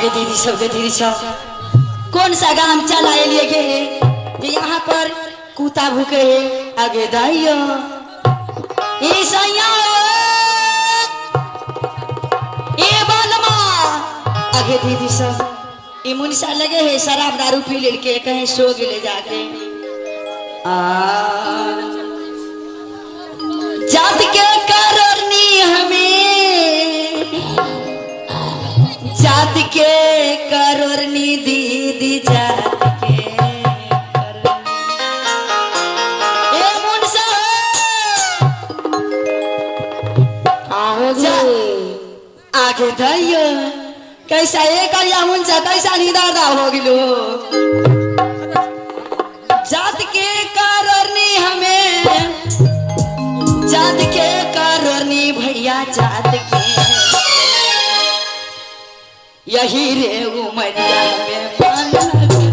आगे दीदी सब कौन सा गांव चला लिए गे ये यहाँ पर कुत्ता भूखे है आगे दाइयो ये बालमा आगे दीदी सब इमुन सा लगे है शराब दारू पी लेके कहीं सो गिले जाके जात के करनी हमें जात के करनी दीदी जात के आगे धैयो कैसा एक मुंजा कैसा निदादा हो गिलो जात के करनी हमें जात के करनी भैया जात के यही रे उमरिया में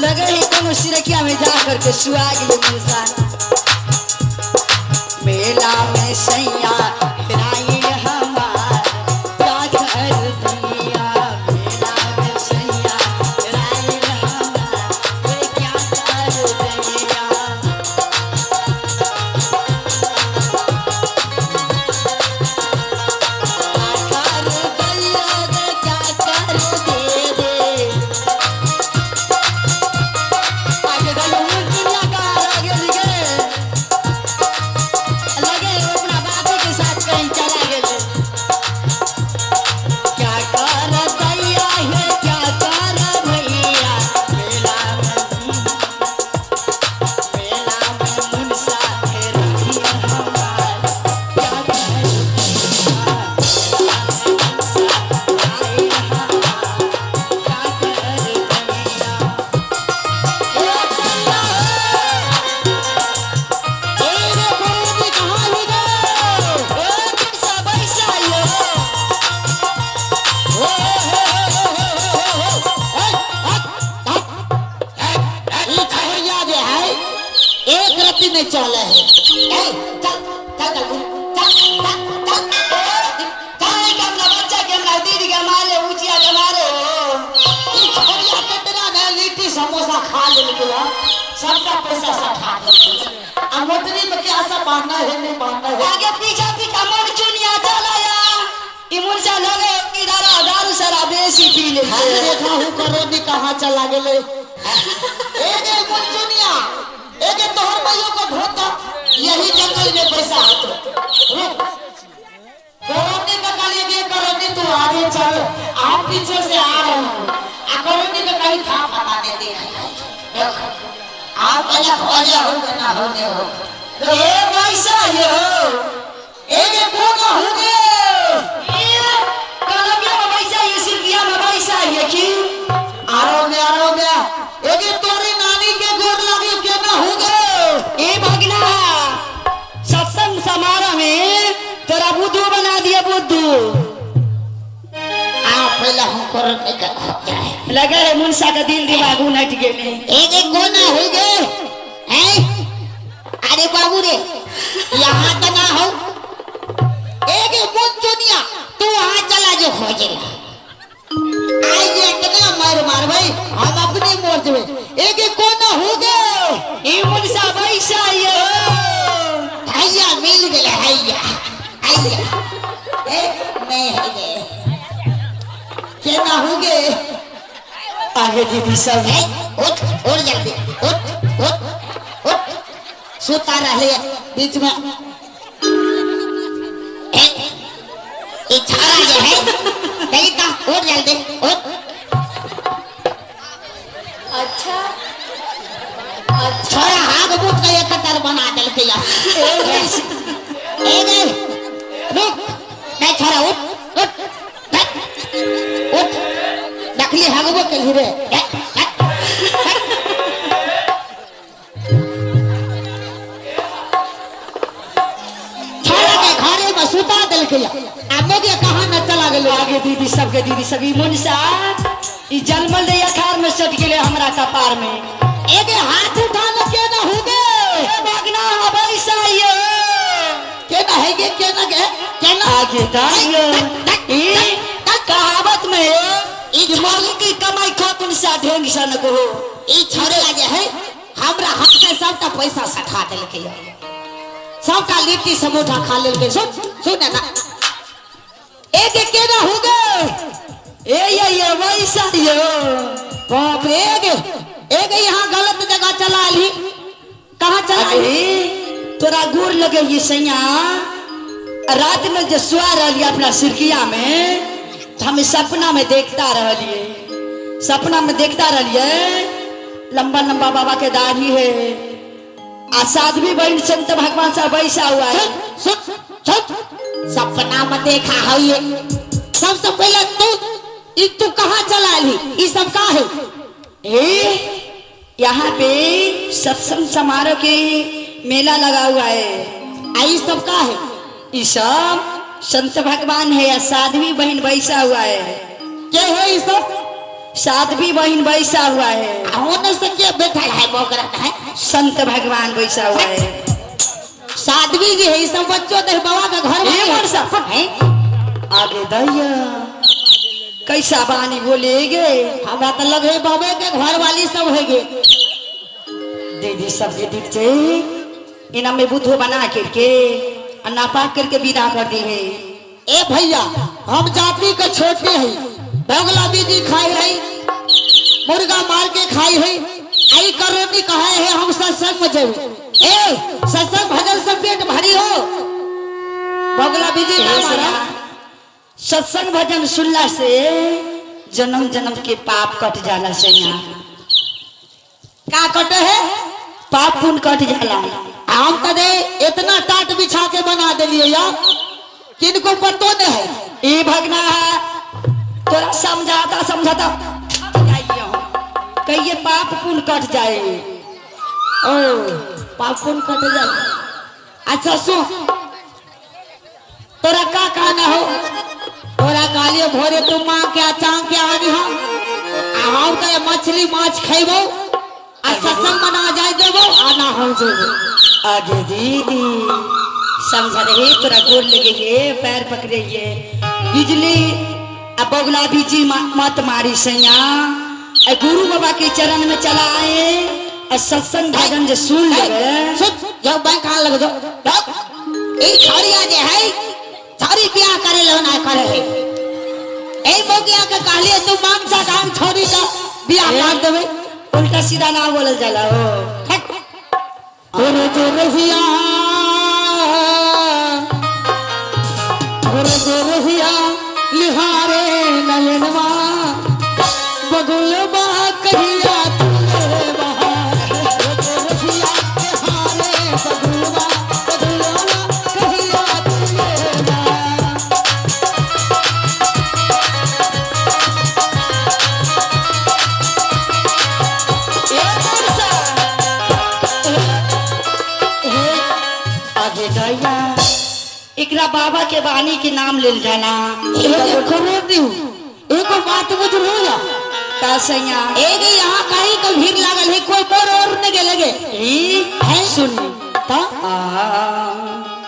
लगे ही कोनो सिरकिया में जा करके सुहा गिले मेला में सैया राई हमार क्या कर दिया मेला में सैया राई हमार क्या कर दिया आगे एक रत्ती नहीं चले है। ए, चल चल चल चल चल चल काय कमला बच्चा कमला दीदी के मारे उचिया के मारे ई छोरिया कितना ने लिट्टी समोसा खा ले गया सबका पैसा सठा दे आ मोटरी में क्या सा बांधना है नहीं बांधना है आगे पीछा पीछा मोड़ चुनिया चलाया इमुन सा लगे इधर दारू शराब बेसी पी ले देखा हूं करोनी कहां चला गेले एगे मुंचुनिया एगे तोहर भाइयों को ढोता यही जंगल में पैसा हाथ रुक करोनी का काली दे करोनी तू आगे चल आप पीछे से आ रहे हो आ करोनी का कहीं था पता नहीं दे आप पहले हो जाओ ना होने हो ए पैसा ये एगे कौन हो गए कलमिया में पैसा ये सिरकिया में पैसा ये की आरो में एगे तोरी नानी के गोद लगे के ना हो गए ए भगना सत्संग समारोह में तेरा बुद्धू बना दिया बुद्धू आप पहले हम करने का जाए लगे है मुंशा का दिल दिमाग उलट गेले एक कोना हो गए हैं अरे बाबू रे यहाँ तो ना हो एक मुंचुनिया तू वहाँ चला जो खोजेगा आज इतना मार भाई हम अपने मोर्च में एक कोना हो गए ए मुंशा पैसा ये हैया मिल गया हैया हैया ए नहीं है गए क्या ना हो गए आगे दीदी सब है उठ उठ जल्दी उठ उठ उठ सोता रहे बीच में ये छाड़ा जो है नहीं था उठ जल्दी उठ अच्छा छोरा हाथ मुठ का एक कतर बना दल के यार ए रुक नहीं छोरा उठ उठ उठ नकली हागबो के हिरे छोरा के घरे में सुता दल के आमे के कहां न चला गेलो आगे दीदी सबके दीदी सभी मुंशा ई जलमल रे अखार में सट गेले हमरा कपार में एक हाथ उठा ले के ना हो गए ए भगना पैसा ये के ना है के ना आगे दाइयो ए कहावत में है कि मालिक की कमाई खातुन सा ढेंग सन को ई छोरे लगे है हमरा हाथ से सबका पैसा सठा देल के सबका लिट्टी समोसा खा लेल के सुन ना एक के ना हो गए ये पैसा ये बाप रे एक यहाँ गलत जगह चला ली कहाँ चला ली तोरा गोर लगे ये सैया रात में जो सुआ रही अपना सिरकिया में तो हमें सपना में देखता रहिए सपना में देखता रहिए लंबा लंबा बाबा के दाढ़ी है आ साध्वी बहन संत भगवान सा बैसा हुआ है सपना में देखा है ये सबसे पहले तू कहाँ चला ली ये सब का है यहाँ पे सत्संग समारोह के मेला लगा हुआ है आई सब का है ये सब संत भगवान है या साध्वी बहन बैसा हुआ है क्या है ये सब साध्वी बहन बैसा हुआ है होने से क्या बैठा है बोकरा है संत भगवान बैसा हुआ है साध्वी जी है ये सब बच्चों ने बाबा का घर में है आगे दैया कैसा बानी बोलेगे हमरा तो लगे बाबे के घर वाली सब है गे दीदी सबके दीदी इना में बुद्धू बना करके नापाक करके विदा कर दी है ए भैया हम जाति के छोटे हैं बगला बीजी खाई है मुर्गा मार के खाई है आई करोनी कहे है हम सत्संग में जाओ ए सत्संग भजन सब पेट भरी हो बगला बीजी ना मारा सत्संग भजन सुनला से जन्म जन्म के पाप कट जाला से का कटे है पाप पुण्य कट जाला हम कदे इतना टाट बिछा के बना दिलिए यार किनको पतो नहीं है ये भगना तोरा समझाता कहिए पाप पुण्य कट जाए ओ पाप पुण्य कट जाए अच्छा सुन तोरा का कहना हो तोरा कालियो भोरे तू माँ के चांग के आनी हम तो मछली माछ खेबो सत्संग मना जाए देवो आना हम जेबो आगे दीदी समझ रहे तोरा गोर लगे ये पैर पकड़े ये बिजली अब बगुला बीजी मत मारी सैया गुरु बाबा के चरण में चला आए और सत्संग भजन जो सुन ले जाओ बैंक कहाँ लग जाओ एक छाड़िया जे है सारी ब्याह करे लो ना करे है ए बोगिया के कहलिए तू मानसा काम छोड़ी का ब्याह कर देबे उल्टा सीधा ना बोलल जाला हो तोरे रहिया लिहारे नयनवा बगुलबा कहिया तुले बहार रहिया लिहारे बगुलबा कहिया तुले बहार आगे गया एकरा बाबा के वाणी के नाम ले जाना एको बात बुझ रोया का सैया एक यहाँ कहीं का भीड़ लागल है कोई बोर और नहीं लगे है सुन ता आ